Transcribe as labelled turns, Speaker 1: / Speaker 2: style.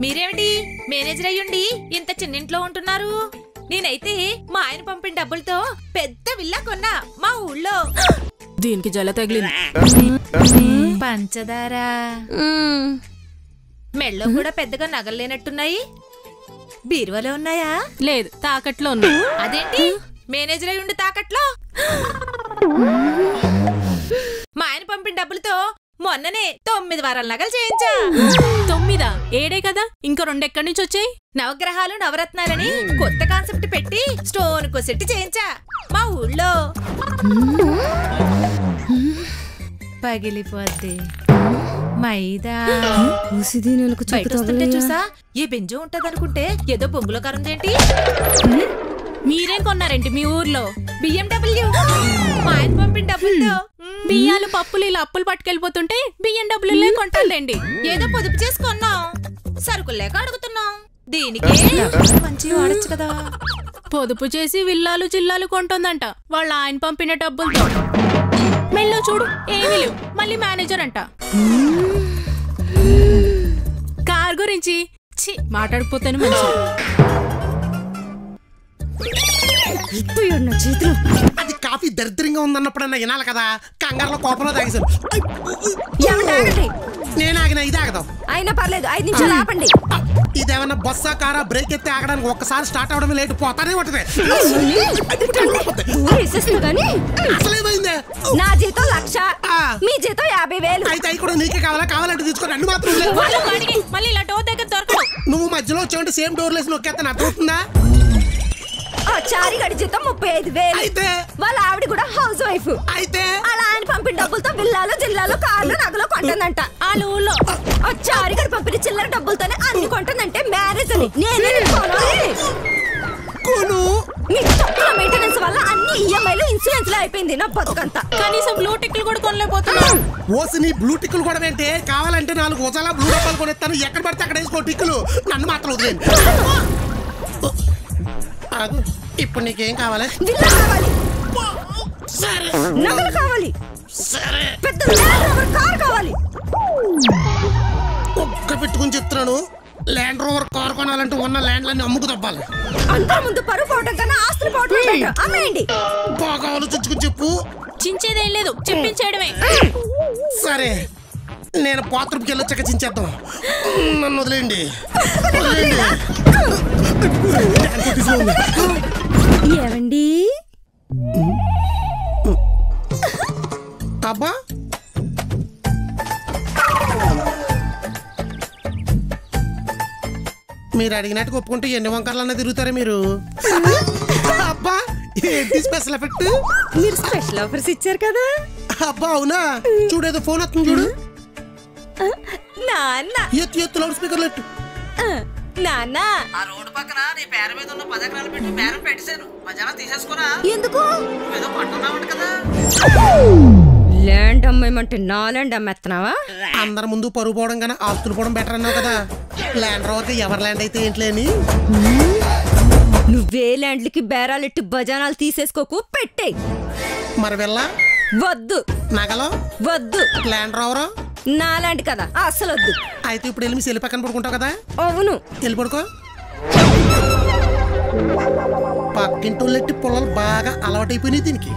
Speaker 1: మీరేమిటి manager అయ్యుండి ఇంత చిన్నింట్లో ఉంటున్నారు? నేనైతే మా ఆయన పంపిన డబ్బులతో పెద్ద విల్లా కొన్నా మా ఊళ్ళో.
Speaker 2: దీనికి జల తగిలింది.
Speaker 1: పంచదార మెళ్ళో కూడా పెద్దగా నగలేనట్టున్నాయి. బీరువాలో ఉన్నాయా?
Speaker 2: లేదు, తాకట్లో ఉన్నాయి.
Speaker 1: అదేంటి మేనేజర్ అయ్యుండి తాకట్లో? మా ఆయన పంపిన డబ్బులతో మొన్ననే 9 వారాల నగలు చేయించా.
Speaker 2: 9? 7 కదా, ఇంకా 2 ఎక్కడి నుంచి వచ్చాయి?
Speaker 1: నవగ్రహాలు నవరత్నాలని కొత్త కాన్సెప్ట్ పెట్టి స్టోన్ కో సెట్ చేయించా మా ఊళ్ళో. పగిలిపోద్ది మైదా. బయటొస్తుంటే చూసా ఏ బెంజో ఉంటదనుకుంటే ఏదో బొంగులో కరుందేంటి?
Speaker 2: మీరేం కొన్నారేంటి మీ ఊర్లో?
Speaker 1: BMW. మా ఆయన పంపిన డబ్బులతో
Speaker 2: బియ్యాలు పప్పులు ఇలా అప్పులు పట్టుకెళ్ళిపోతుంటే BMW కొంటాంలేండి.
Speaker 1: ఏదో పొదుపు చేసుకున్నాం, సరుకులు లేక అడుగుతున్నాం. దీనికి మంచిగా వాడచ్చు కదా.
Speaker 2: పొదుపు చేసి విల్లాలు జిల్లాలు కొంటుందంట వాళ్ళ ఆయన పంపిన డబ్బులతో. మెల్లో చూడు ఏమీ లేవు, మళ్ళీ మేనేజర్ అంట. కార్ గురించి మాట్లాడిపోతాను మంచి.
Speaker 3: అది కాఫీ దరిద్రంగా ఉందన్నప్పుడన్నా వినాలి కదా. కంగారులో కోపంలో తాగేశాను. నేను ఆగిన ఇది ఆగదాం.
Speaker 4: అయినా పర్లేదు, 5 నిమిషాలు ఆపండి.
Speaker 3: ఇదేమన్నా బస్సా కారా? బ్రేక్ ఎత్తే ఆగడానికి ఒక్కసారి స్టార్ట్ అవడమే లేట్, పోతానే ఉంటది. అసలేమైందే?
Speaker 4: నా జీతం 1,00,000, మీ జీతం 50,000.
Speaker 3: అయితే అవి కూడా నీకే కావాలా? కావాలంటే తీసుకోండి, అన్ని మాత్రం.
Speaker 2: మళ్ళీ ఇలా డోర్ దగ్గర దొరకదు.
Speaker 3: నువ్వు మధ్యలో వచ్చావంటే సేమ్ డోర్ లేసి నొక్కేస్తాను, అర్థమవుతుందా?
Speaker 4: చారి గడి జీతం 35,000.
Speaker 3: అయితే
Speaker 4: వాళ్ళ ఆవిడ కూడా హౌస్ వైఫ్.
Speaker 3: అయితే
Speaker 4: అలా ఆయన పంపిన డబ్బులతో విల్లాలు జిల్లాలు కార్లు నగలు కొంటుందంట. వాళ్ళ ఊళ్ళో చారి గడి పంపిన చిల్లర డబ్బులతోనే అన్ని కొంటుందంటే మ్యారేజ్ అని నేనే మెయింటెనెన్స్ వల్ల అన్ని ఈఎంఐలు ఇన్సూరెన్స్ లో అయిపోయింది నా బతుకంతా.
Speaker 2: కనీసం బ్లూ టిక్లు కూడా కొనలేకపోతున్నా.
Speaker 3: ఓసి నీ బ్లూ టిక్కులు కూడా ఏంటే? కావాలంటే 4 ఉజాల బ్లూ డబ్బాలు కొనేస్తాను, ఎక్కడ పడితే అక్కడ వేసుకో టిక్కులు. నన్ను మాత్రం వదిలేండి. ఇప్పుడు నీకేం కావాలి?
Speaker 4: నగలు కావాలి, పెద్ద కార్ కావాలి.
Speaker 3: ఒక్క పెట్టుకుని చెప్తున్నాను, ల్యాండ్ రోవర్ కార్ కొనాలంటే ఉన్న ల్యాండ్లన్నీ అమ్ముకు తప్పాలి.
Speaker 4: అంతా ముందు పరువు పోవటం కన్నా ఆస్తులు పోవటం అమ్మేయండి.
Speaker 3: బాగా ఆలోచించుకుని చెప్పు.
Speaker 2: చించేదేం లేదు, చెప్పించేయడమే.
Speaker 3: సరే, నేను బాత్రూమ్కి వెళ్ళి వచ్చాక చించేద్దాం. నన్ను వదిలేయండి.
Speaker 4: ఏమండి?
Speaker 3: అబ్బా, మీరు అడిగినట్టు ఒప్పుకుంటే ఎన్ని వంకర్లన్నా తిరుగుతారా మీరు? అబ్బా, ఏంటి స్పెషల్ ఎఫెక్ట్?
Speaker 4: మీరు స్పెషల్ ఆఫర్స్ ఇచ్చారు కదా.
Speaker 3: అబ్బా అవునా? చూడేదో ఫోన్ వస్తుంది చూడు.
Speaker 4: నాన్న
Speaker 3: ఎత్తు లౌడ్ స్పీకర్ లెట్టు.
Speaker 4: నాన్న,
Speaker 5: ఆ రోడ్డు పక్కన నీ పేరు మీద ఉన్న 10 ఎకరాలు పెట్టి పేరు పెట్టేశాను. మధ్యాహ్నం తీసేసుకోరా.
Speaker 4: ఎందుకు?
Speaker 5: ఏదో పట్టున్నావంట కదా.
Speaker 4: ల్యాండ్ అమ్మేమంటే నా ల్యాండ్ అమ్మేస్తున్నావా?
Speaker 3: అందరి ముందు పరుగు పోవడం కన్నా ఆస్తులు పోవడం బెటర్ అన్నావు కదా. ల్యాండ్ రోవర్కి ఎవరి ల్యాండ్ అయితే ఏంట్లేని.
Speaker 4: నువ్వే ల్యాండ్లకి బేరాలెట్టి బజానాలు తీసేసుకోకు, పెట్టే.
Speaker 3: మరి వెళ్ళ
Speaker 4: వద్దు,
Speaker 3: నగలో
Speaker 4: వద్దు.
Speaker 3: ల్యాండ్ రోవర్
Speaker 4: నా ల్యాండ్ కదా, అసలు వద్దు.
Speaker 3: అయితే ఇప్పుడు వెళ్ళి మీ సెల్లి పక్కన పడుకుంటావు కదా.
Speaker 4: అవును,
Speaker 3: వెళ్ళి పడుకో. పక్కింటోళ్ళెట్టి పొలాలు బాగా అలవాటైపోయినాయి దీనికి.